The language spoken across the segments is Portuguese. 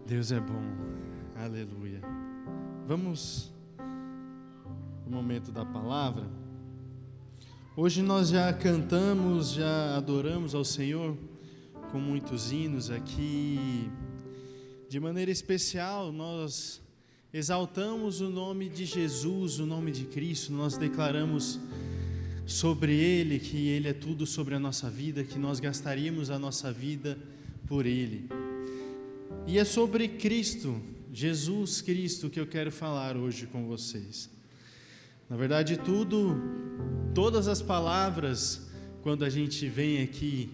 Deus é bom, aleluia. Vamos no momento da palavra. Hoje nós já cantamos, já adoramos ao Senhor com muitos hinos aqui. De maneira especial, nós exaltamos o nome de Jesus, o nome de Cristo. Nós declaramos sobre Ele que Ele é tudo sobre a nossa vida, que nós gastaríamos a nossa vida por Ele. E é sobre Cristo, Jesus Cristo, que eu quero falar hoje com vocês. Na verdade, todas as palavras, quando a gente vem aqui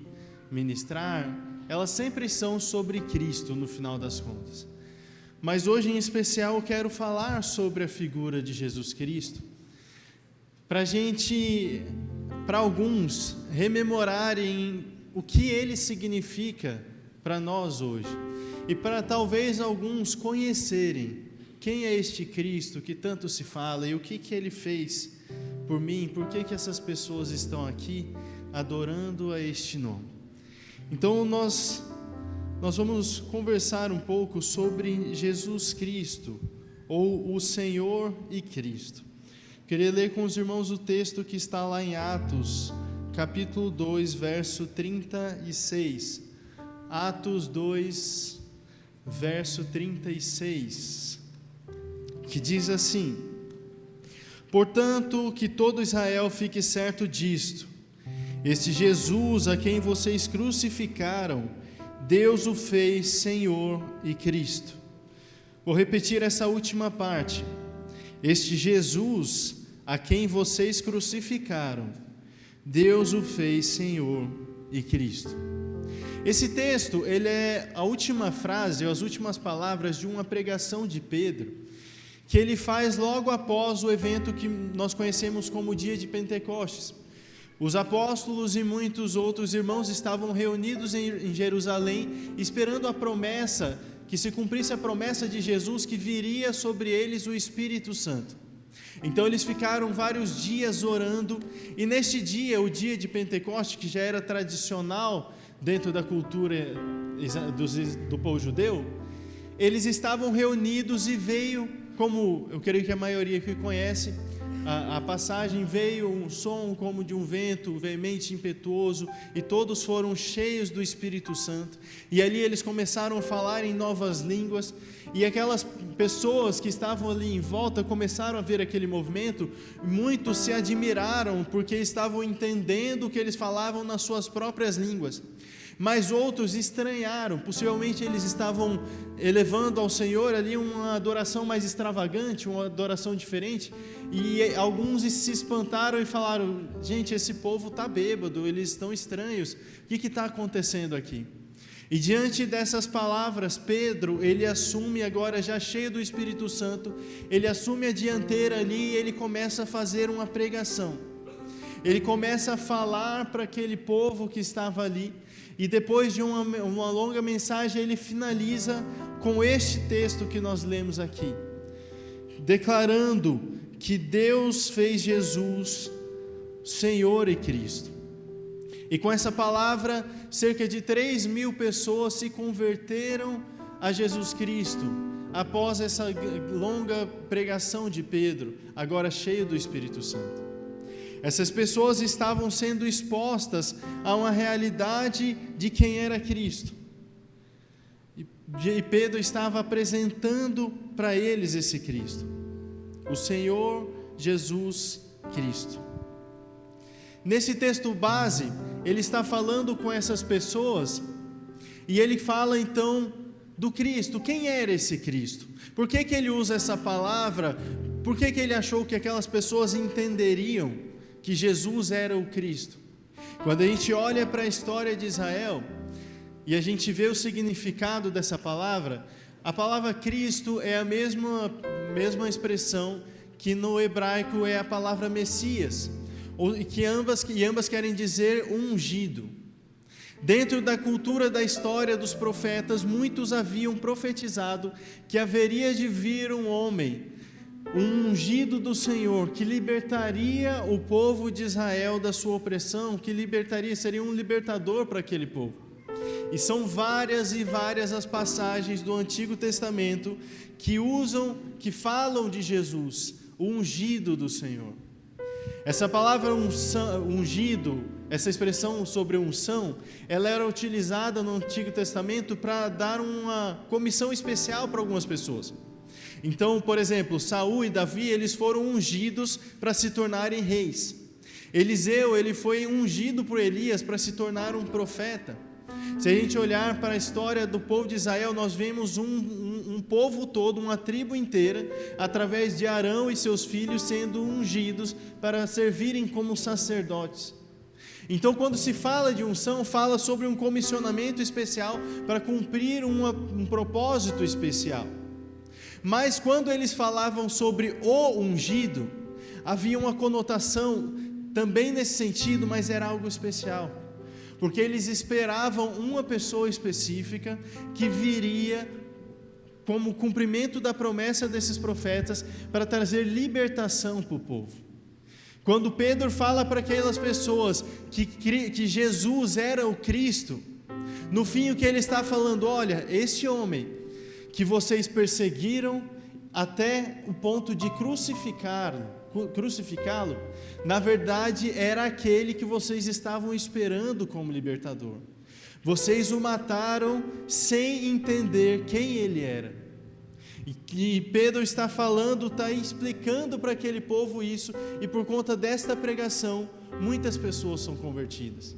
ministrar, elas sempre são sobre Cristo no final das contas. Mas hoje em especial eu quero falar sobre a figura de Jesus Cristo, para alguns rememorarem o que Ele significa para nós hoje. E para talvez alguns conhecerem quem é este Cristo que tanto se fala e o que Ele fez por mim, por que essas pessoas estão aqui adorando a este nome. Então nós vamos conversar um pouco sobre Jesus Cristo, ou o Senhor e Cristo. Queria ler com os irmãos o texto que está lá em Atos, capítulo 2, verso 36. Atos 2, verso 36, que diz assim: portanto, que todo Israel fique certo disto: este Jesus a quem vocês crucificaram, Deus o fez Senhor e Cristo. Vou repetir essa última parte: este Jesus a quem vocês crucificaram, Deus o fez Senhor e Cristo. Esse texto, ele é a última frase, as últimas palavras de uma pregação de Pedro, que ele faz logo após o evento que nós conhecemos como o dia de Pentecostes. Os apóstolos e muitos outros irmãos estavam reunidos em Jerusalém, esperando a promessa, que se cumprisse a promessa de Jesus, que viria sobre eles o Espírito Santo. Então eles ficaram vários dias orando, e neste dia, o dia de Pentecostes, que já era tradicional dentro da cultura do povo judeu, eles estavam reunidos e veio, como eu creio que a maioria que conhece a passagem, veio um som como de um vento veemente, impetuoso, e todos foram cheios do Espírito Santo, e ali eles começaram a falar em novas línguas, e aquelas pessoas que estavam ali em volta começaram a ver aquele movimento. Muitos se admiraram porque estavam entendendo o que eles falavam nas suas próprias línguas, mas outros estranharam. Possivelmente eles estavam elevando ao Senhor ali uma adoração mais extravagante, uma adoração diferente, e alguns se espantaram e falaram: gente, esse povo está bêbado, eles estão estranhos, o que está acontecendo aqui? E diante dessas palavras, Pedro, ele assume agora, já cheio do Espírito Santo, ele assume a dianteira ali e ele começa a fazer uma pregação. Ele começa a falar para aquele povo que estava ali, e depois de uma longa mensagem, ele finaliza com este texto que nós lemos aqui, declarando que Deus fez Jesus Senhor e Cristo. E com essa palavra, cerca de 3.000 pessoas se converteram a Jesus Cristo, após essa longa pregação de Pedro, agora cheio do Espírito Santo. Essas pessoas estavam sendo expostas a uma realidade de quem era Cristo. E Pedro estava apresentando para eles esse Cristo, o Senhor Jesus Cristo. Nesse texto base, ele está falando com essas pessoas, e ele fala então do Cristo. Quem era esse Cristo? Por que ele usa essa palavra? Por que ele achou que aquelas pessoas entenderiam que Jesus era o Cristo? Quando a gente olha para a história de Israel e a gente vê o significado dessa palavra, a palavra Cristo é a mesma expressão que no hebraico é a palavra Messias, que ambas querem dizer ungido. Dentro da cultura da história dos profetas, muitos haviam profetizado que haveria de vir um homem, um ungido do Senhor, que libertaria o povo de Israel da sua opressão, que seria um libertador para aquele povo. E são várias e várias as passagens do Antigo Testamento que falam de Jesus, o ungido do Senhor. Essa palavra ungido, essa expressão sobre unção, ela era utilizada no Antigo Testamento para dar uma comissão especial para algumas pessoas. Então, por exemplo, Saul e Davi, eles foram ungidos para se tornarem reis. Eliseu, ele foi ungido por Elias para se tornar um profeta. Se a gente olhar para a história do povo de Israel, nós vemos um povo todo, uma tribo inteira, através de Arão e seus filhos sendo ungidos para servirem como sacerdotes. Então, quando se fala de unção, fala sobre um comissionamento especial para cumprir um propósito especial. Mas quando eles falavam sobre o ungido, havia uma conotação também nesse sentido, mas era algo especial, porque eles esperavam uma pessoa específica que viria como cumprimento da promessa desses profetas para trazer libertação para o povo. Quando Pedro fala para aquelas pessoas que Jesus era o Cristo, no fim o que ele está falando, olha, esse homem que vocês perseguiram até o ponto de crucificá-lo, na verdade era aquele que vocês estavam esperando como libertador. Vocês o mataram sem entender quem ele era. E Pedro está falando, está explicando para aquele povo isso, e por conta desta pregação, muitas pessoas são convertidas.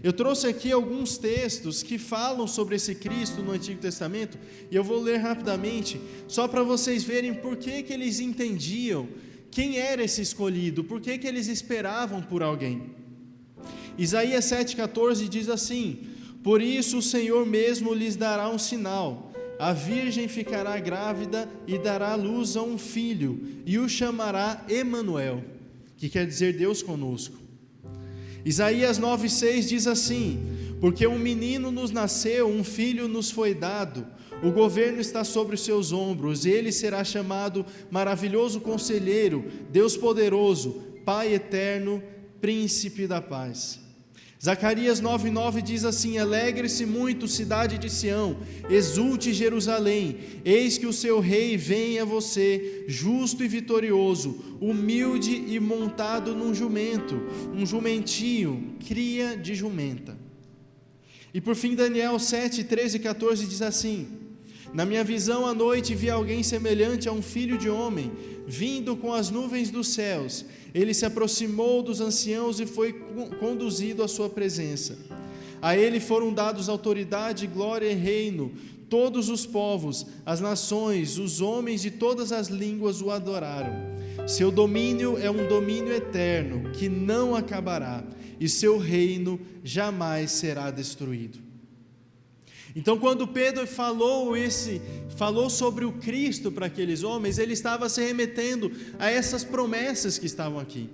Eu trouxe aqui alguns textos que falam sobre esse Cristo no Antigo Testamento, e eu vou ler rapidamente, só para vocês verem por que eles entendiam quem era esse escolhido, por que eles esperavam por alguém. Isaías 7,14 diz assim: por isso o Senhor mesmo lhes dará um sinal, a virgem ficará grávida e dará luz a um filho, e o chamará Emanuel, que quer dizer Deus conosco. Isaías 9,6 diz assim: porque um menino nos nasceu, um filho nos foi dado, o governo está sobre os seus ombros, ele será chamado Maravilhoso Conselheiro, Deus Poderoso, Pai Eterno, Príncipe da Paz. Zacarias 9,9 diz assim: alegre-se muito, cidade de Sião, exulte Jerusalém, eis que o seu rei vem a você, justo e vitorioso, humilde e montado num jumento, um jumentinho, cria de jumenta. E por fim, Daniel 7, 13 e 14 diz assim: na minha visão à noite vi alguém semelhante a um filho de homem, vindo com as nuvens dos céus. Ele se aproximou dos anciãos e foi conduzido à sua presença. A ele foram dados autoridade, glória e reino. Todos os povos, as nações, os homens de todas as línguas o adoraram. Seu domínio é um domínio eterno, que não acabará, e seu reino jamais será destruído. Então, quando Pedro falou sobre o Cristo para aqueles homens, ele estava se remetendo a essas promessas que estavam aqui.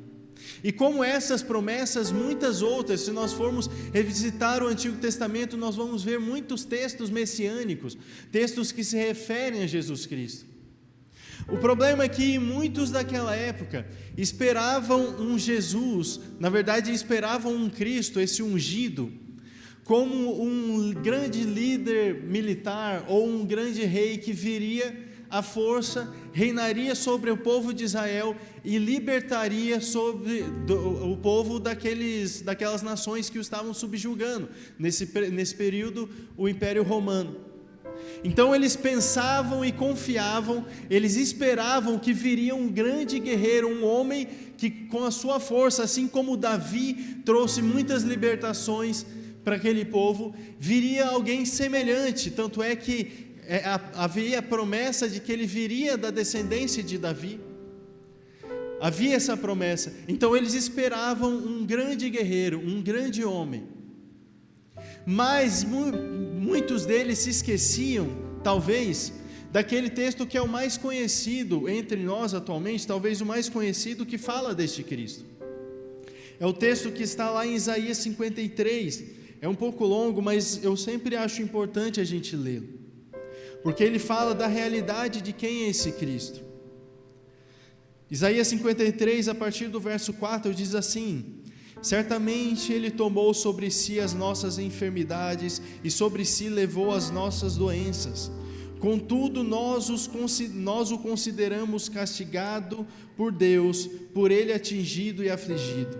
E como essas promessas, muitas outras, se nós formos revisitar o Antigo Testamento, nós vamos ver muitos textos messiânicos, textos que se referem a Jesus Cristo. O problema é que muitos daquela época esperavam um Jesus, na verdade esperavam um Cristo, esse ungido, como um grande líder militar ou um grande rei que viria à força, reinaria sobre o povo de Israel e libertaria sobre o povo daquelas nações que o estavam subjugando, nesse período o Império Romano. Então eles pensavam e confiavam, eles esperavam que viria um grande guerreiro, um homem que com a sua força, assim como Davi trouxe muitas libertações para aquele povo, viria alguém semelhante, tanto é que havia a promessa de que ele viria da descendência de Davi, havia essa promessa. Então eles esperavam um grande guerreiro, um grande homem, mas muitos deles se esqueciam, talvez, daquele texto que é o mais conhecido entre nós atualmente, talvez o mais conhecido, que fala deste Cristo. É o texto que está lá em Isaías 53, é um pouco longo, mas eu sempre acho importante a gente lê-lo, porque ele fala da realidade de quem é esse Cristo. Isaías 53, a partir do verso 4, diz assim: Certamente Ele tomou sobre si as nossas enfermidades e sobre si levou as nossas doenças. Contudo, nós o consideramos castigado por Deus, por Ele atingido e afligido.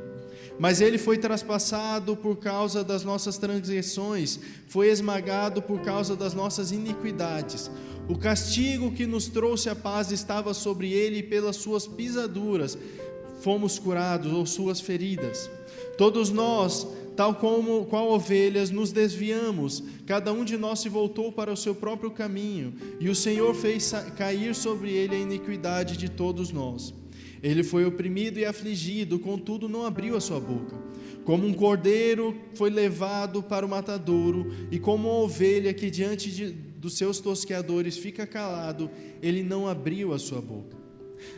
Mas Ele foi traspassado por causa das nossas transgressões, foi esmagado por causa das nossas iniquidades. O castigo que nos trouxe a paz estava sobre Ele, e pelas suas pisaduras fomos curados, ou suas feridas. Todos nós, qual ovelhas, nos desviamos, cada um de nós se voltou para o seu próprio caminho, e o Senhor fez cair sobre Ele a iniquidade de todos nós. Ele foi oprimido e afligido, contudo não abriu a sua boca. Como um cordeiro foi levado para o matadouro, e como uma ovelha que diante dos seus tosqueadores fica calado, Ele não abriu a sua boca.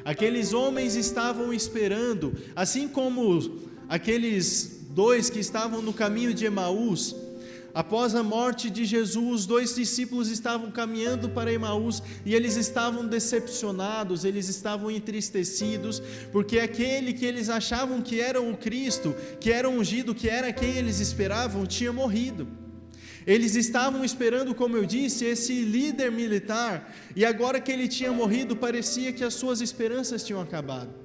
Aqueles homens estavam esperando, assim como aqueles dois que estavam no caminho de Emaús. Após a morte de Jesus, os 2 discípulos estavam caminhando para Emaús e eles estavam decepcionados, eles estavam entristecidos, porque aquele que eles achavam que era o Cristo, que era ungido, que era quem eles esperavam, tinha morrido. Eles estavam esperando, como eu disse, esse líder militar, e agora que ele tinha morrido, parecia que as suas esperanças tinham acabado.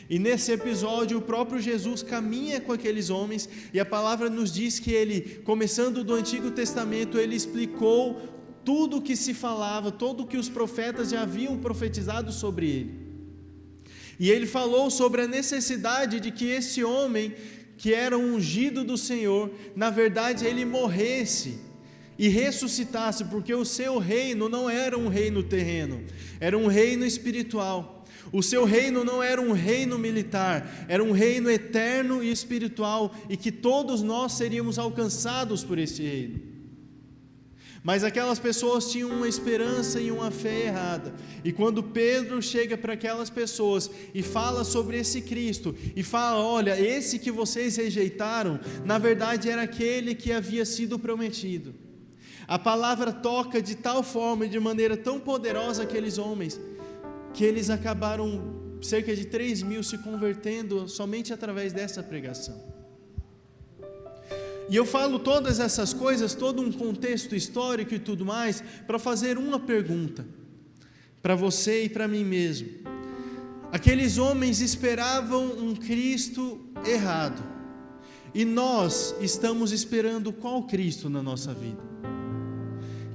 E nesse episódio, o próprio Jesus caminha com aqueles homens, e a palavra nos diz que ele, começando do Antigo Testamento, ele explicou tudo o que se falava, tudo o que os profetas já haviam profetizado sobre ele. E ele falou sobre a necessidade de que esse homem, que era um ungido do Senhor, na verdade ele morresse e ressuscitasse, porque o seu reino não era um reino terreno, era um reino espiritual. O seu reino não era um reino militar, era um reino eterno e espiritual, e que todos nós seríamos alcançados por esse reino. Mas aquelas pessoas tinham uma esperança e uma fé errada, e quando Pedro chega para aquelas pessoas e fala sobre esse Cristo, e fala: olha, esse que vocês rejeitaram, na verdade era aquele que havia sido prometido. A palavra toca de tal forma e de maneira tão poderosa aqueles homens, que eles acabaram, cerca de 3.000 se convertendo somente através dessa pregação. E eu falo todas essas coisas, todo um contexto histórico e tudo mais, para fazer uma pergunta, para você e para mim mesmo. Aqueles homens esperavam um Cristo errado, e nós estamos esperando qual Cristo na nossa vida?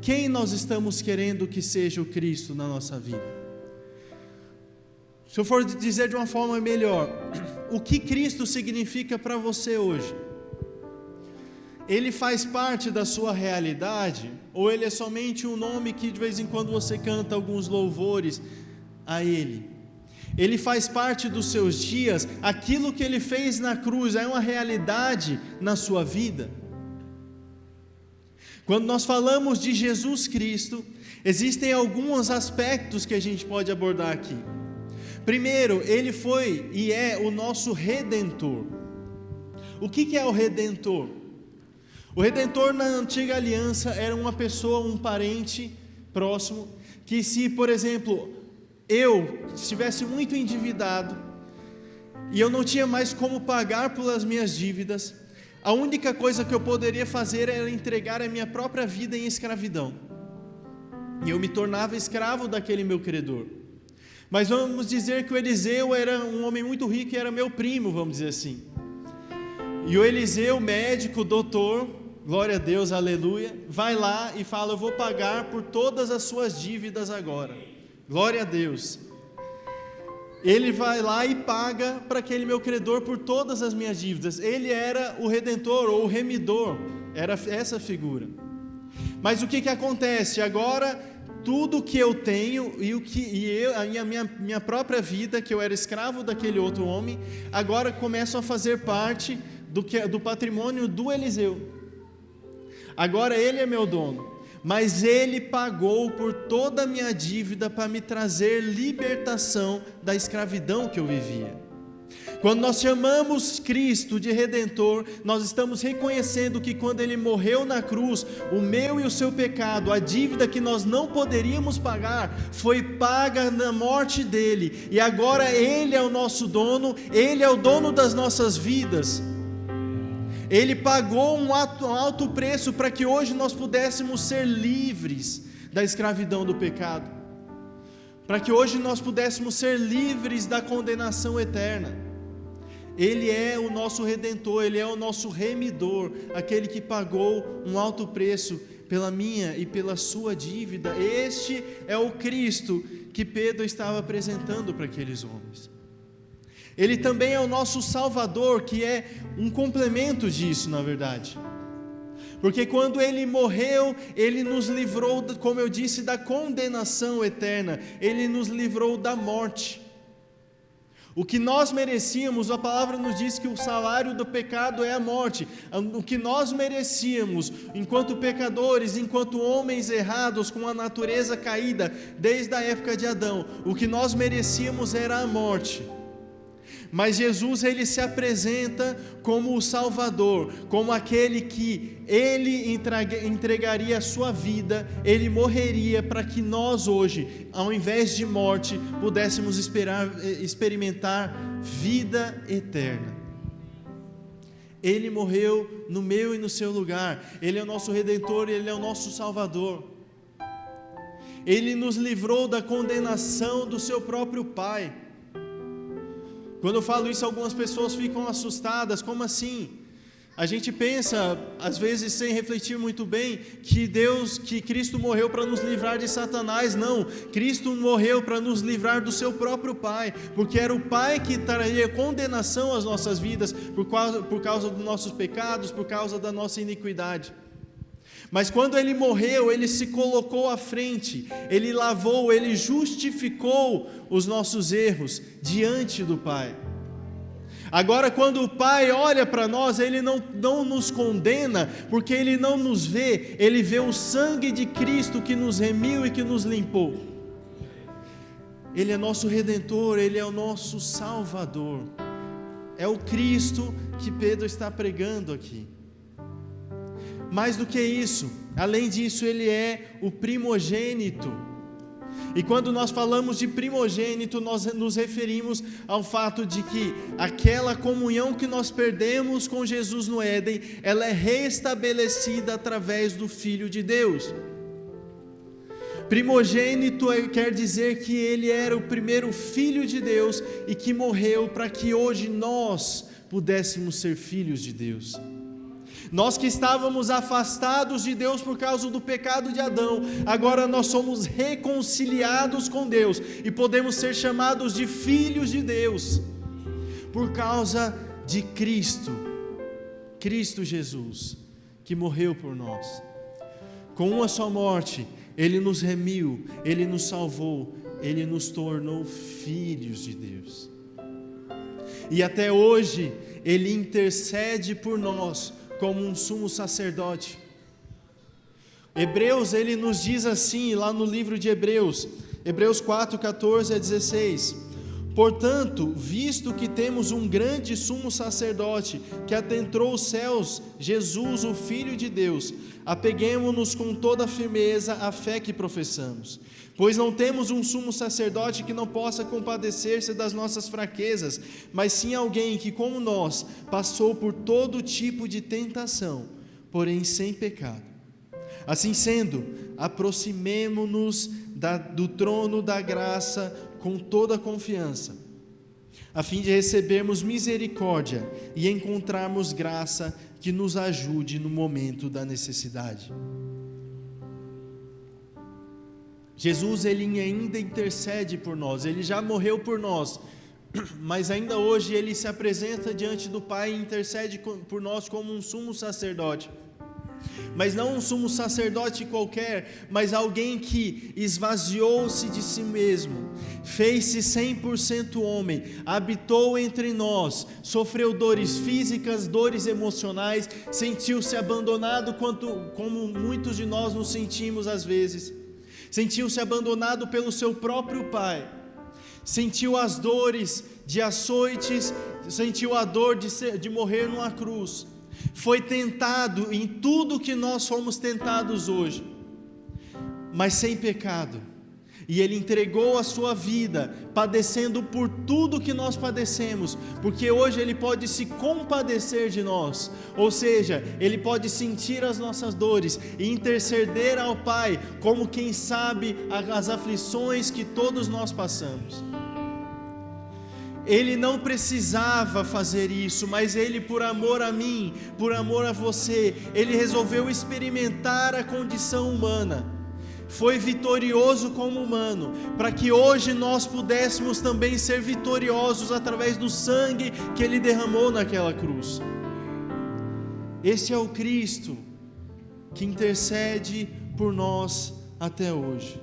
Quem nós estamos querendo que seja o Cristo na nossa vida? Se eu for dizer de uma forma melhor, o que Cristo significa para você hoje? Ele faz parte da sua realidade, ou ele é somente um nome que de vez em quando você canta alguns louvores a ele? Ele faz parte dos seus dias? Aquilo que ele fez na cruz é uma realidade na sua vida? Quando nós falamos de Jesus Cristo, existem alguns aspectos que a gente pode abordar aqui. Primeiro, ele foi e é o nosso Redentor. O que é o Redentor? O Redentor na antiga aliança era uma pessoa, um parente próximo, que se, por exemplo, eu estivesse muito endividado, e eu não tinha mais como pagar pelas minhas dívidas, a única coisa que eu poderia fazer era entregar a minha própria vida em escravidão, e eu me tornava escravo daquele meu credor. Mas vamos dizer que o Eliseu era um homem muito rico e era meu primo, vamos dizer assim. E o Eliseu, médico, doutor, glória a Deus, aleluia, vai lá e fala: eu vou pagar por todas as suas dívidas agora. Glória a Deus. Ele vai lá e paga para aquele meu credor por todas as minhas dívidas. Ele era o Redentor ou o remidor, era essa figura. Mas o que acontece? Agora tudo que eu tenho a minha própria vida, que eu era escravo daquele outro homem, agora começam a fazer parte do patrimônio do Eliseu. Agora ele é meu dono, mas ele pagou por toda a minha dívida para me trazer libertação da escravidão que eu vivia. Quando nós chamamos Cristo de Redentor, nós estamos reconhecendo que quando Ele morreu na cruz, o meu e o seu pecado, a dívida que nós não poderíamos pagar, foi paga na morte dEle, e agora Ele é o nosso dono, Ele é o dono das nossas vidas, Ele pagou um alto preço para que hoje nós pudéssemos ser livres da escravidão do pecado, para que hoje nós pudéssemos ser livres da condenação eterna. Ele é o nosso Redentor, Ele é o nosso remidor, aquele que pagou um alto preço pela minha e pela sua dívida. Este é o Cristo que Pedro estava apresentando para aqueles homens. Ele também é o nosso Salvador, que é um complemento disso, na verdade. Porque quando Ele morreu, Ele nos livrou, como eu disse, da condenação eterna. Ele nos livrou da morte. O que nós merecíamos, a palavra nos diz que o salário do pecado é a morte. O que nós merecíamos, enquanto pecadores, enquanto homens errados, com a natureza caída, desde a época de Adão, o que nós merecíamos era a morte. Mas Jesus, Ele se apresenta como o Salvador, como aquele que Ele entregaria a sua vida, Ele morreria para que nós hoje, ao invés de morte, pudéssemos experimentar vida eterna. Ele morreu no meu e no seu lugar. Ele é o nosso Redentor, Ele é o nosso Salvador. Ele nos livrou da condenação do seu próprio Pai. Quando eu falo isso, algumas pessoas ficam assustadas. Como assim? A gente pensa, às vezes sem refletir muito bem, que Cristo morreu para nos livrar de Satanás. Não, Cristo morreu para nos livrar do seu próprio Pai, porque era o Pai que traria condenação às nossas vidas, por causa dos nossos pecados, por causa da nossa iniquidade. Mas quando Ele morreu, Ele se colocou à frente, Ele lavou, Ele justificou os nossos erros diante do Pai. Agora, quando o Pai olha para nós, Ele não nos condena, porque Ele não nos vê, Ele vê o sangue de Cristo que nos remiu e que nos limpou. Ele é nosso Redentor, Ele é o nosso Salvador. É o Cristo que Pedro está pregando aqui. Mais do que isso, além disso, Ele é o primogênito. E quando nós falamos de primogênito, nós nos referimos ao fato de que aquela comunhão que nós perdemos com Jesus no Éden, ela é restabelecida através do Filho de Deus. Primogênito quer dizer que Ele era o primeiro Filho de Deus e que morreu para que hoje nós pudéssemos ser filhos de Deus. Nós que estávamos afastados de Deus por causa do pecado de Adão, agora nós somos reconciliados com Deus e podemos ser chamados de filhos de Deus, por causa de Cristo Jesus, que morreu por nós. Com uma só morte, Ele nos remiu, Ele nos salvou, Ele nos tornou filhos de Deus. E até hoje, Ele intercede por nós, como um sumo sacerdote. Hebreus, ele nos diz assim, lá no livro de Hebreus 4, 14 a 16: portanto, visto que temos um grande sumo sacerdote, que adentrou os céus, Jesus, o Filho de Deus, apeguemo-nos com toda a firmeza à fé que professamos. Pois não temos um sumo sacerdote que não possa compadecer-se das nossas fraquezas, mas sim alguém que, como nós, passou por todo tipo de tentação, porém sem pecado. Assim sendo, aproximemo-nos do trono da graça com toda a confiança, a fim de recebermos misericórdia e encontrarmos graça que nos ajude no momento da necessidade. Jesus, Ele ainda intercede por nós, Ele já morreu por nós, mas ainda hoje Ele se apresenta diante do Pai e intercede por nós como um sumo sacerdote. Mas não um sumo sacerdote qualquer, mas alguém que esvaziou-se de si mesmo, fez-se 100% homem, habitou entre nós, sofreu dores físicas, dores emocionais, sentiu-se abandonado como muitos de nós nos sentimos às vezes. Sentiu-se abandonado pelo seu próprio Pai, sentiu as dores de açoites, sentiu a dor de morrer numa cruz, foi tentado em tudo que nós somos tentados hoje, mas sem pecado. E Ele entregou a sua vida, padecendo por tudo que nós padecemos, porque hoje Ele pode se compadecer de nós, ou seja, Ele pode sentir as nossas dores e interceder ao Pai, como quem sabe as aflições que todos nós passamos. Ele não precisava fazer isso, mas Ele, por amor a mim, por amor a você, Ele resolveu experimentar a condição humana. Foi vitorioso como humano, para que hoje nós pudéssemos também ser vitoriosos através do sangue que Ele derramou naquela cruz. Este é o Cristo que intercede por nós até hoje.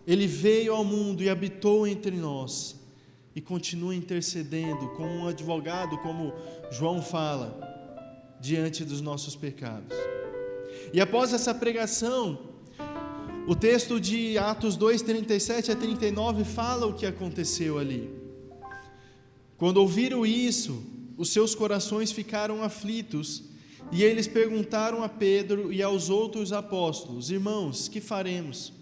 Ele veio ao mundo e habitou entre nós, e continua intercedendo como um advogado, como João fala, diante dos nossos pecados. E após essa pregação, o texto de Atos 2, 37 a 39 fala o que aconteceu ali. Quando ouviram isso, os seus corações ficaram aflitos, e eles perguntaram a Pedro e aos outros apóstolos: irmãos, que faremos?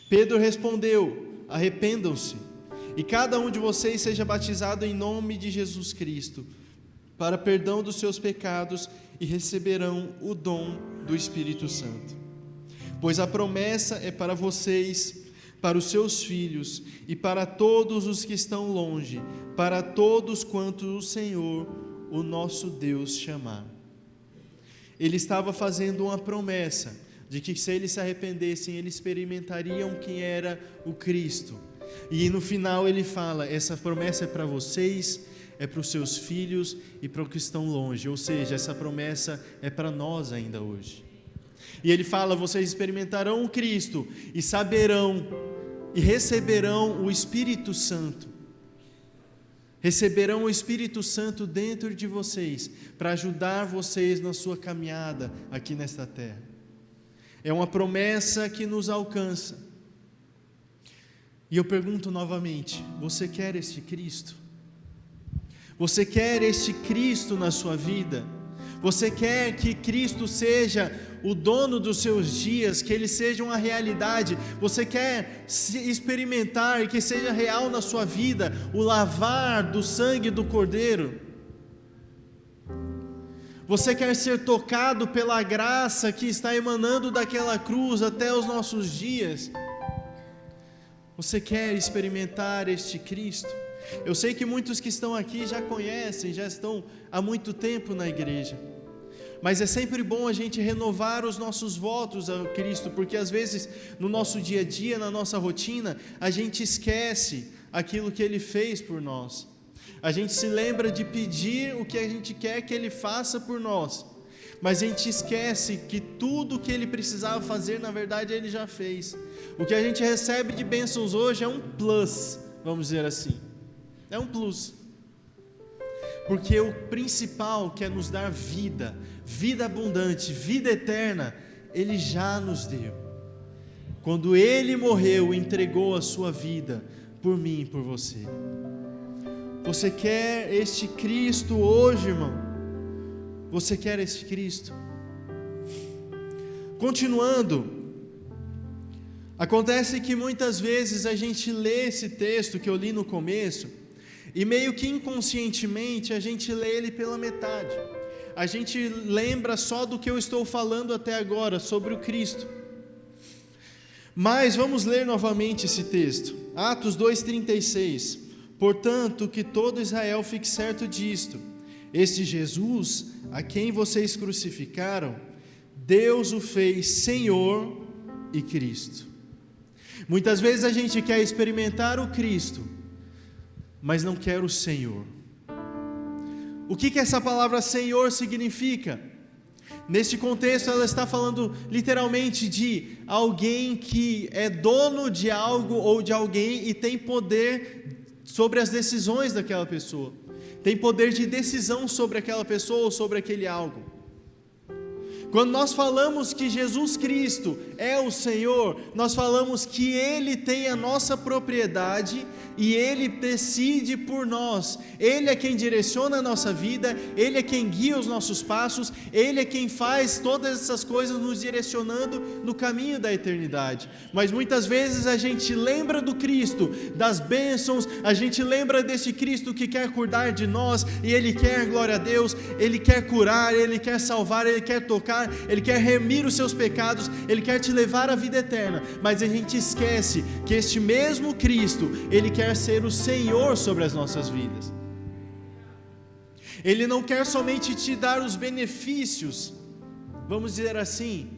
Pedro respondeu: arrependam-se, e cada um de vocês seja batizado em nome de Jesus Cristo, para perdão dos seus pecados, e receberão o dom do Espírito Santo. Pois a promessa é para vocês, para os seus filhos e para todos os que estão longe, para todos quantos o Senhor, o nosso Deus, chamar. Ele estava fazendo uma promessa de que, se eles se arrependessem, eles experimentariam quem era o Cristo. E no final ele fala: essa promessa é para vocês, é para os seus filhos e para os que estão longe. Ou seja, essa promessa é para nós ainda hoje. E ele fala: vocês experimentarão o Cristo e saberão e receberão o Espírito Santo. Receberão o Espírito Santo dentro de vocês, para ajudar vocês na sua caminhada aqui nesta terra. É uma promessa que nos alcança. E eu pergunto novamente: você quer este Cristo? Você quer este Cristo na sua vida? Você quer que Cristo seja o dono dos seus dias, que Ele seja uma realidade? Você quer experimentar e que seja real na sua vida o lavar do sangue do Cordeiro? Você quer ser tocado pela graça que está emanando daquela cruz até os nossos dias? Você quer experimentar este Cristo? Eu sei que muitos que estão aqui já conhecem, já estão há muito tempo na igreja, mas é sempre bom a gente renovar os nossos votos a Cristo, porque às vezes no nosso dia a dia, na nossa rotina, a gente esquece aquilo que Ele fez por nós. A gente se lembra de pedir o que a gente quer que Ele faça por nós, mas a gente esquece que tudo o que Ele precisava fazer, na verdade Ele já fez. O que a gente recebe de bênçãos hoje é um plus, vamos dizer assim, é um plus, porque o principal, que é nos dar vida, vida abundante, vida eterna, Ele já nos deu. Quando Ele morreu, entregou a sua vida por mim e por você. Você quer este Cristo hoje, irmão? Você quer este Cristo? Continuando, acontece que muitas vezes a gente lê esse texto que eu li no começo, e meio que inconscientemente a gente lê ele pela metade. A gente lembra só do que eu estou falando até agora, sobre o Cristo. Mas vamos ler novamente esse texto. Atos 2,36. Portanto, que todo Israel fique certo disto: este Jesus, a quem vocês crucificaram, Deus o fez Senhor e Cristo. Muitas vezes a gente quer experimentar o Cristo, mas não quer o Senhor. O que essa palavra Senhor significa? Neste contexto ela está falando literalmente de alguém que é dono de algo ou de alguém e tem poder sobre as decisões daquela pessoa, tem poder de decisão sobre aquela pessoa ou sobre aquele algo. Quando nós falamos que Jesus Cristo é o Senhor, nós falamos que Ele tem a nossa propriedade e Ele decide por nós. Ele é quem direciona a nossa vida, Ele é quem guia os nossos passos, Ele é quem faz todas essas coisas nos direcionando no caminho da eternidade. Mas muitas vezes a gente lembra do Cristo, das bênçãos, a gente lembra desse Cristo que quer cuidar de nós e Ele quer, glória a Deus, Ele quer curar, Ele quer salvar, Ele quer tocar, Ele quer remir os seus pecados, Ele quer te levar à vida eterna, mas a gente esquece que este mesmo Cristo, Ele quer ser o Senhor sobre as nossas vidas. Ele não quer somente te dar os benefícios, vamos dizer assim,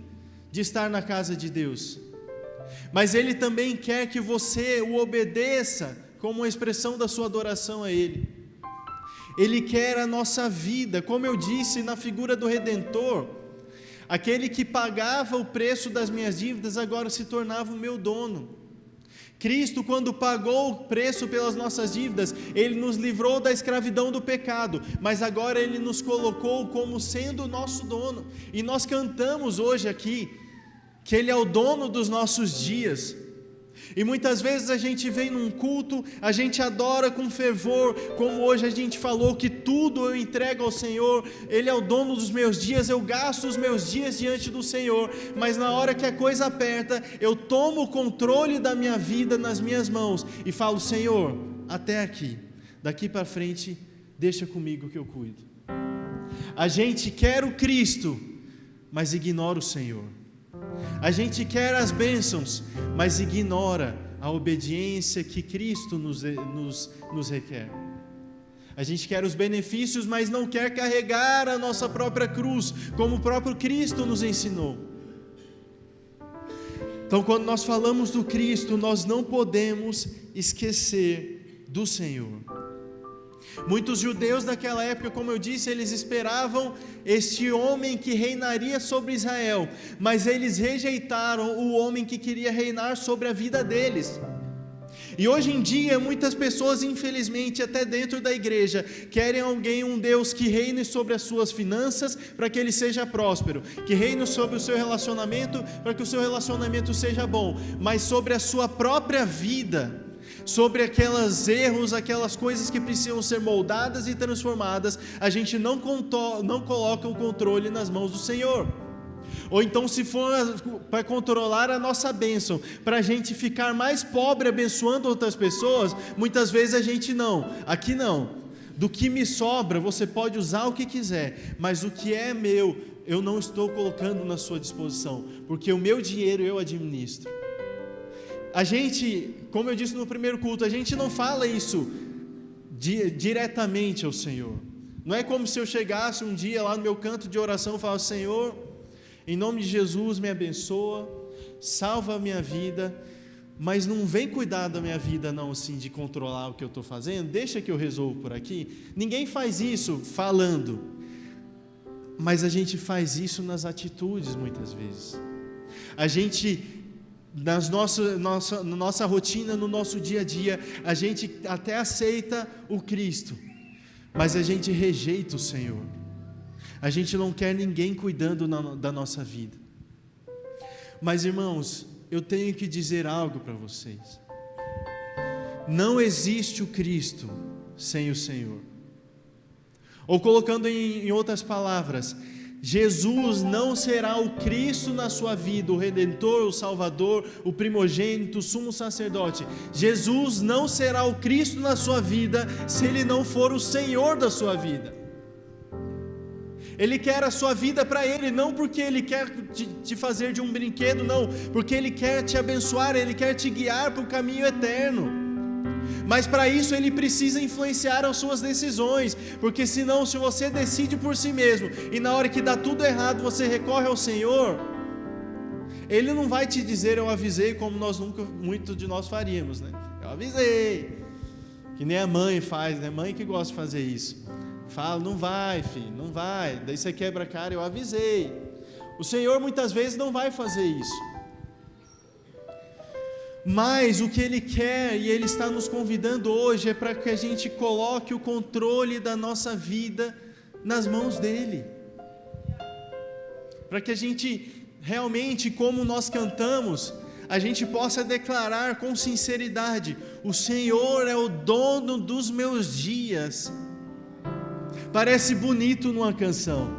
de estar na casa de Deus, mas Ele também quer que você o obedeça como uma expressão da sua adoração a Ele. Ele quer a nossa vida, como eu disse, na figura do Redentor. Aquele que pagava o preço das minhas dívidas agora se tornava o meu dono. Cristo, quando pagou o preço pelas nossas dívidas, Ele nos livrou da escravidão do pecado, mas agora Ele nos colocou como sendo o nosso dono. E nós cantamos hoje aqui que Ele é o dono dos nossos dias. E muitas vezes a gente vem num culto, a gente adora com fervor, como hoje a gente falou, que tudo eu entrego ao Senhor, Ele é o dono dos meus dias, eu gasto os meus dias diante do Senhor, mas na hora que a coisa aperta, eu tomo o controle da minha vida nas minhas mãos, e falo: Senhor, até aqui, daqui para frente, deixa comigo que eu cuido. A gente quer o Cristo, mas ignora o Senhor. A gente quer as bênçãos, mas ignora a obediência que Cristo nos requer. A gente quer os benefícios, mas não quer carregar a nossa própria cruz, como o próprio Cristo nos ensinou. Então, quando nós falamos do Cristo, nós não podemos esquecer do Senhor. Muitos judeus daquela época, como eu disse, eles esperavam este homem que reinaria sobre Israel, mas eles rejeitaram o homem que queria reinar sobre a vida deles. E hoje em dia, muitas pessoas, infelizmente, até dentro da igreja, querem um Deus que reine sobre as suas finanças, para que ele seja próspero, que reine sobre o seu relacionamento, para que o seu relacionamento seja bom, mas sobre a sua própria vida, sobre aqueles erros, aquelas coisas que precisam ser moldadas e transformadas, a gente não coloca o controle nas mãos do Senhor. Ou então, se for para controlar a nossa bênção, para a gente ficar mais pobre abençoando outras pessoas, muitas vezes a gente aqui não, do que me sobra você pode usar o que quiser, mas o que é meu, eu não estou colocando na sua disposição, porque o meu dinheiro eu administro. A gente, como eu disse no primeiro culto, a gente não fala isso diretamente ao Senhor. Não é como se eu chegasse um dia lá no meu canto de oração e falasse: Senhor, em nome de Jesus me abençoa, salva a minha vida, mas não vem cuidar da minha vida não, assim, de controlar o que eu estou fazendo, deixa que eu resolvo por aqui. Ninguém faz isso falando, mas a gente faz isso nas atitudes muitas vezes. A gente, na nossa rotina, no nosso dia a dia, a gente até aceita o Cristo, mas a gente rejeita o Senhor. A gente não quer ninguém cuidando da nossa vida. Mas, irmãos, eu tenho que dizer algo para vocês: não existe o Cristo sem o Senhor. Ou colocando em outras palavras, Jesus não será o Cristo na sua vida, o Redentor, o Salvador, o primogênito, o sumo sacerdote. Jesus não será o Cristo na sua vida se Ele não for o Senhor da sua vida. Ele quer a sua vida para Ele, não porque Ele quer te fazer de um brinquedo, não, porque Ele quer te abençoar, Ele quer te guiar para o caminho eterno. Mas para isso Ele precisa influenciar as suas decisões, porque senão, se você decide por si mesmo e na hora que dá tudo errado você recorre ao Senhor, Ele não vai te dizer: eu avisei, como muito de nós faríamos, né? Eu avisei, que nem a mãe faz, né? Mãe que gosta de fazer isso, fala: não vai, filho, não vai, daí você quebra a cara. Eu avisei. O Senhor muitas vezes não vai fazer isso, mas o que Ele quer, e Ele está nos convidando hoje, é para que a gente coloque o controle da nossa vida nas mãos dEle. para que a gente realmente, como nós cantamos, a gente possa declarar com sinceridade: o Senhor é o dono dos meus dias. Parece bonito numa canção,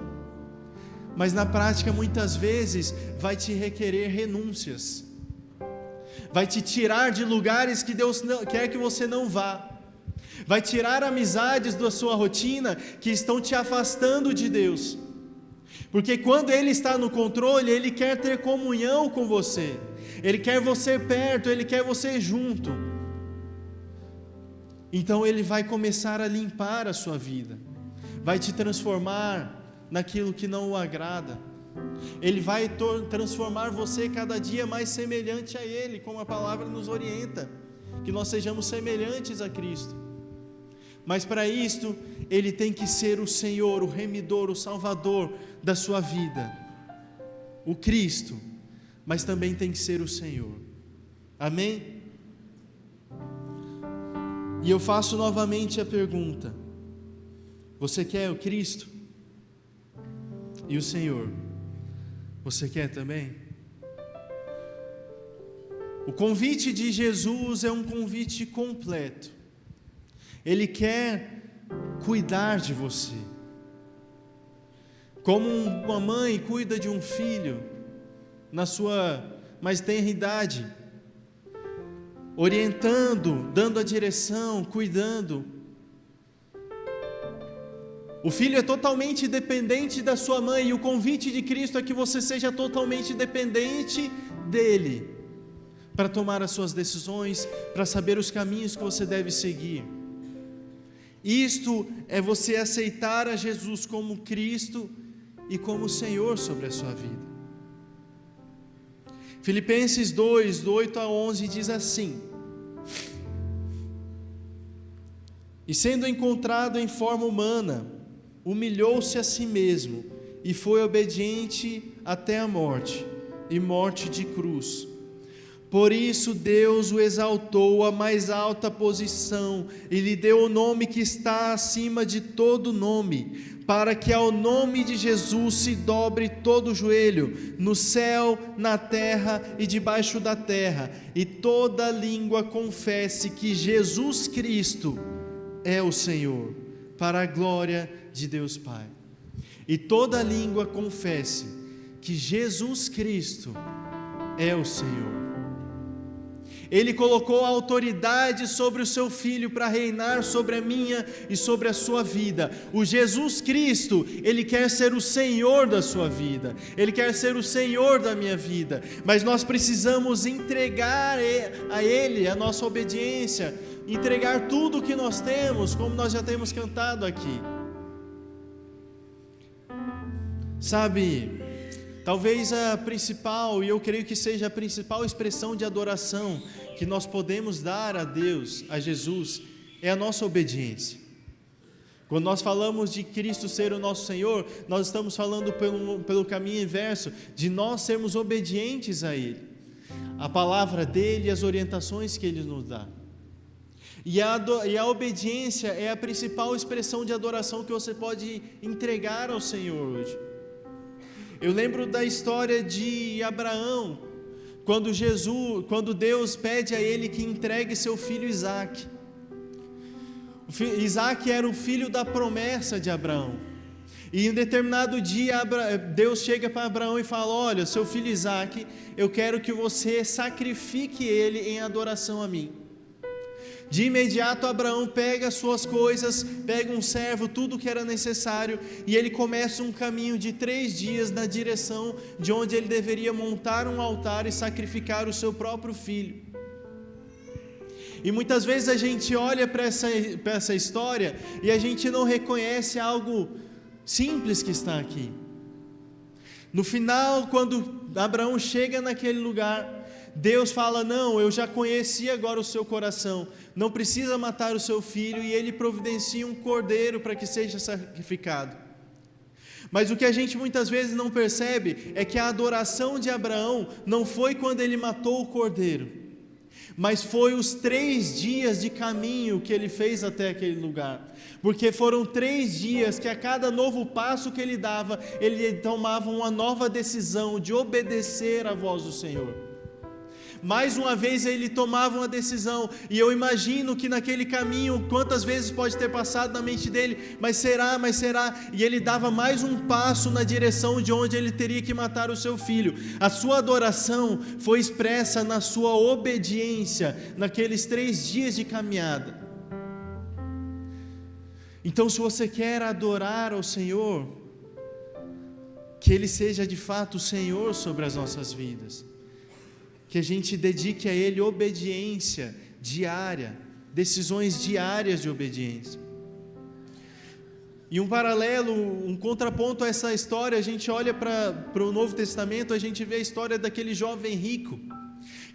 mas na prática muitas vezes vai te requerer renúncias, vai te tirar de lugares que Deus não quer que você não vá, vai tirar amizades da sua rotina que estão te afastando de Deus, porque quando Ele está no controle, Ele quer ter comunhão com você, Ele quer você perto, Ele quer você junto. Então Ele vai começar a limpar a sua vida, vai te transformar naquilo que não o agrada. Ele vai transformar você cada dia mais semelhante a Ele, como a palavra nos orienta, que nós sejamos semelhantes a Cristo. Mas para isto, Ele tem que ser o Senhor, o remidor, o Salvador da sua vida, o Cristo, mas também tem que ser o Senhor. Amém? E eu faço novamente a pergunta: você quer o Cristo? E o Senhor, você quer também? O convite de Jesus é um convite completo. Ele quer cuidar de você, como uma mãe cuida de um filho na sua mais tenra idade, orientando, dando a direção, cuidando. O filho é totalmente dependente da sua mãe, e o convite de Cristo é que você seja totalmente dependente dele, para tomar as suas decisões, para saber os caminhos que você deve seguir. Isto é você aceitar a Jesus como Cristo e como Senhor sobre a sua vida. Filipenses 2, do 8 a 11 diz assim: e sendo encontrado em forma humana, humilhou-se a si mesmo e foi obediente até a morte, e morte de cruz. Por isso Deus o exaltou à mais alta posição e lhe deu o nome que está acima de todo nome, para que ao nome de Jesus se dobre todo o joelho, no céu, na terra e debaixo da terra, e toda língua confesse que Jesus Cristo é o Senhor, para a glória de Deus Pai. E toda língua confesse que Jesus Cristo é o Senhor. Ele colocou a autoridade sobre o seu Filho para reinar sobre a minha e sobre a sua vida. O Jesus Cristo, Ele quer ser o Senhor da sua vida, Ele quer ser o Senhor da minha vida, mas nós precisamos entregar a Ele a nossa obediência, entregar tudo o que nós temos, como nós já temos cantado aqui. Sabe, talvez a principal, e eu creio que seja a principal expressão de adoração que nós podemos dar a Deus, a Jesus, é a nossa obediência. Quando nós falamos de Cristo ser o nosso Senhor, nós estamos falando pelo caminho inverso, de nós sermos obedientes a Ele, a palavra dEle e as orientações que Ele nos dá. E a obediência é a principal expressão de adoração que você pode entregar ao Senhor hoje. Eu lembro da história de Abraão, quando Deus pede a ele que entregue seu filho Isaque. Isaque era o filho da promessa de Abraão. E em determinado dia Deus chega para Abraão e fala: olha, seu filho Isaque, eu quero que você sacrifique ele em adoração a mim. De imediato Abraão pega as suas coisas, pega um servo, tudo que era necessário, e ele começa um caminho de 3 dias na direção de onde ele deveria montar um altar e sacrificar o seu próprio filho. E muitas vezes a gente olha para essa história e a gente não reconhece algo simples que está aqui. No final, quando Abraão chega naquele lugar, Deus fala: não, eu já conheci agora o seu coração, não precisa matar o seu filho, e ele providencia um cordeiro para que seja sacrificado. Mas o que a gente muitas vezes não percebe é que a adoração de Abraão não foi quando ele matou o cordeiro. mas foi os 3 dias de caminho que ele fez até aquele lugar, porque foram 3 dias que a cada novo passo que ele dava, ele tomava uma nova decisão de obedecer à voz do Senhor. Mais uma vez ele tomava uma decisão, e eu imagino que naquele caminho, quantas vezes pode ter passado na mente dele, mas será, e ele dava mais um passo na direção de onde ele teria que matar o seu filho. A sua adoração foi expressa na sua obediência, naqueles 3 dias de caminhada. Então, se você quer adorar ao Senhor, que Ele seja de fato o Senhor sobre as nossas vidas, que a gente dedique a Ele obediência diária, decisões diárias de obediência. E um paralelo, um contraponto a essa história, a gente olha para o Novo Testamento, a gente vê a história daquele jovem rico,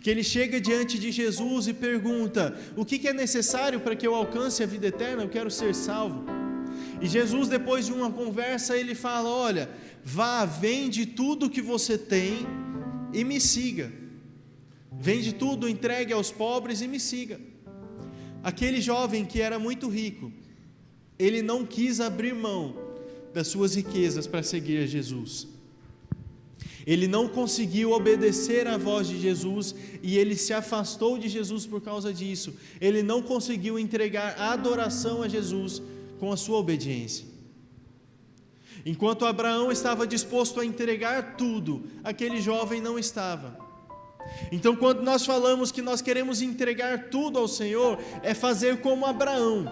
que ele chega diante de Jesus e pergunta: o que é necessário para que eu alcance a vida eterna? Eu quero ser salvo. E Jesus, depois de uma conversa, ele fala: olha, vá, vende tudo que você tem e me siga. Vende tudo, entregue aos pobres e me siga. Aquele jovem que era muito rico, ele não quis abrir mão das suas riquezas para seguir a Jesus. Ele não conseguiu obedecer à voz de Jesus e ele se afastou de Jesus por causa disso. Ele não conseguiu entregar adoração a Jesus com a sua obediência. Enquanto Abraão estava disposto a entregar tudo, aquele jovem não estava. Então, quando nós falamos que nós queremos entregar tudo ao Senhor, é fazer como Abraão,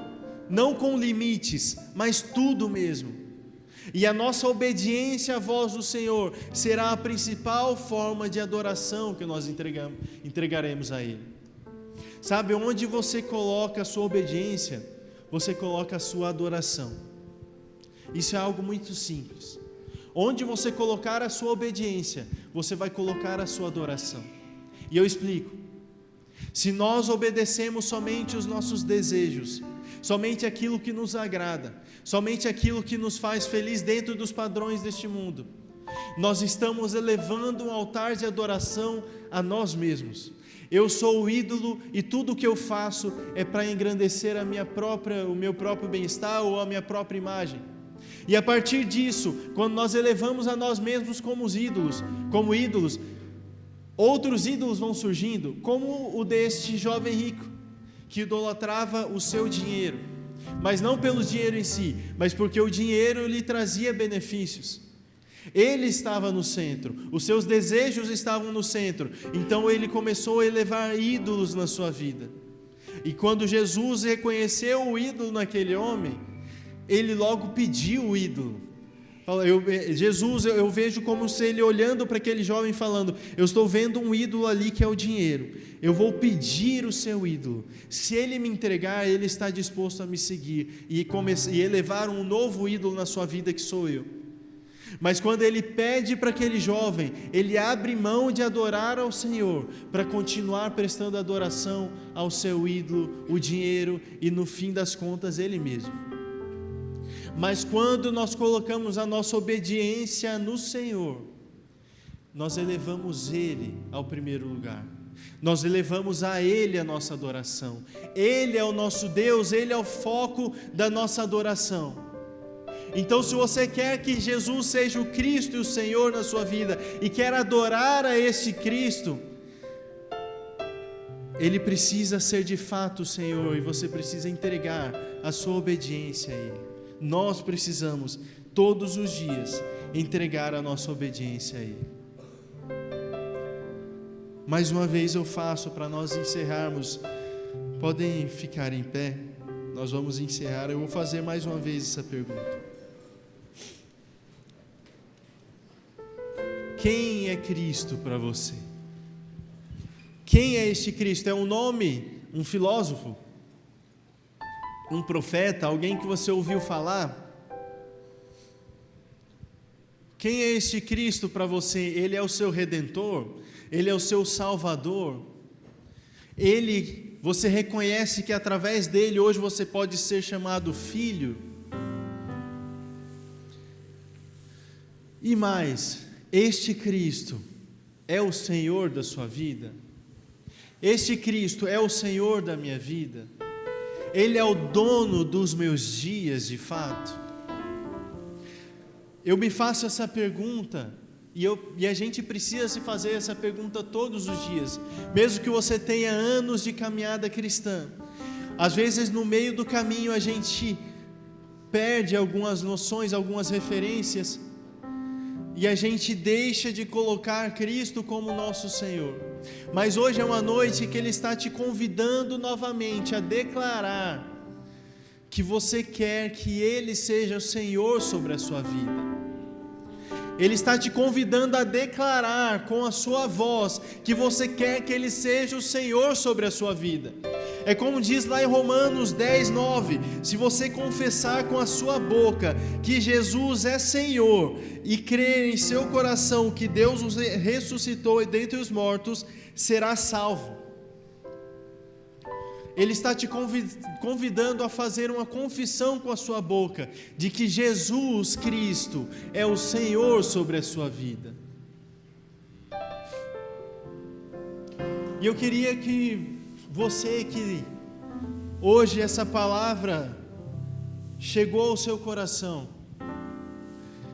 não com limites, mas tudo mesmo. E a nossa obediência à voz do Senhor será a principal forma de adoração que nós entregaremos a Ele. Sabe, onde você coloca a sua obediência, você coloca a sua adoração. Isso é algo muito simples. Onde você colocar a sua obediência, você vai colocar a sua adoração. E eu explico. Se nós obedecemos somente os nossos desejos, somente aquilo que nos agrada, somente aquilo que nos faz feliz dentro dos padrões deste mundo, nós estamos elevando um altar de adoração a nós mesmos. Eu sou o ídolo e tudo o que eu faço é para engrandecer o meu próprio bem-estar ou a minha própria imagem. E a partir disso, quando nós elevamos a nós mesmos como ídolos, outros ídolos vão surgindo, como o deste jovem rico, que idolatrava o seu dinheiro, mas não pelo dinheiro em si, mas porque o dinheiro lhe trazia benefícios. Ele estava no centro, os seus desejos estavam no centro, então ele começou a elevar ídolos na sua vida. E quando Jesus reconheceu o ídolo naquele homem, ele logo pediu o ídolo. Eu vejo como se ele olhando para aquele jovem falando: eu estou vendo um ídolo ali que é o dinheiro, eu vou pedir o seu ídolo, se ele me entregar, ele está disposto a me seguir e elevar um novo ídolo na sua vida, que sou eu. Mas quando ele pede para aquele jovem, ele abre mão de adorar ao Senhor para continuar prestando adoração ao seu ídolo, o dinheiro, e no fim das contas ele mesmo. Mas quando nós colocamos a nossa obediência no Senhor, nós elevamos Ele ao primeiro lugar, nós elevamos a Ele a nossa adoração. Ele é o nosso Deus, Ele é o foco da nossa adoração. Então, se você quer que Jesus seja o Cristo e o Senhor na sua vida, e quer adorar a esse Cristo, Ele precisa ser de fato o Senhor, e você precisa entregar a sua obediência a Ele. Nós precisamos, todos os dias, entregar a nossa obediência a Ele. Mais uma vez eu faço para nós encerrarmos. Podem ficar em pé, nós vamos encerrar. Eu vou fazer mais uma vez essa pergunta: quem é Cristo para você? Quem é este Cristo? É um nome, um filósofo? Um profeta, alguém que você ouviu falar? Quem é este Cristo para você? Ele é o seu Redentor? Ele é o seu Salvador? Você reconhece que através dele hoje você pode ser chamado filho? E mais, este Cristo é o Senhor da sua vida? Este Cristo é o Senhor da minha vida? Ele é o dono dos meus dias de fato? Eu me faço essa pergunta e a gente precisa se fazer essa pergunta todos os dias, mesmo que você tenha anos de caminhada cristã. Às vezes no meio do caminho a gente perde algumas noções, algumas referências, e a gente deixa de colocar Cristo como nosso Senhor. Mas hoje é uma noite que Ele está te convidando novamente a declarar que você quer que Ele seja o Senhor sobre a sua vida. Ele está te convidando a declarar com a sua voz que você quer que Ele seja o Senhor sobre a sua vida. É como diz lá em Romanos 10:9, se você confessar com a sua boca que Jesus é Senhor e crer em seu coração que Deus o ressuscitou dentre os mortos, será salvo. Ele está te convidando a fazer uma confissão com a sua boca de que Jesus Cristo é o Senhor sobre a sua vida. E eu queria que você que hoje essa palavra chegou ao seu coração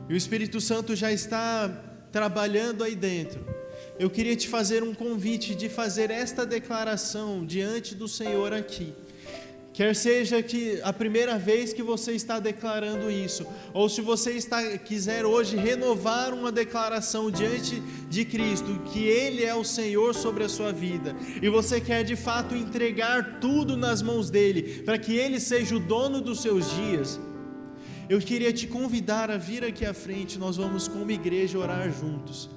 e o Espírito Santo já está trabalhando aí dentro, eu queria te fazer um convite de fazer esta declaração diante do Senhor aqui. Quer seja que a primeira vez que você está declarando isso, ou se você quiser hoje renovar uma declaração diante de Cristo, que Ele é o Senhor sobre a sua vida, e você quer de fato entregar tudo nas mãos dEle, para que Ele seja o dono dos seus dias, eu queria te convidar a vir aqui à frente. Nós vamos como igreja orar juntos.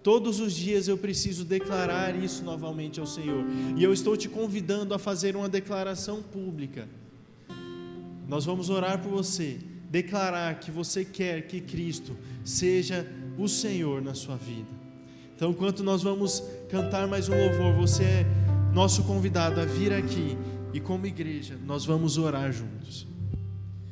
Todos os dias eu preciso declarar isso novamente ao Senhor, e eu estou te convidando a fazer uma declaração pública. Nós vamos orar por você, declarar que você quer que Cristo seja o Senhor na sua vida. Então, enquanto nós vamos cantar mais um louvor, você é nosso convidado a vir aqui, e como igreja nós vamos orar juntos.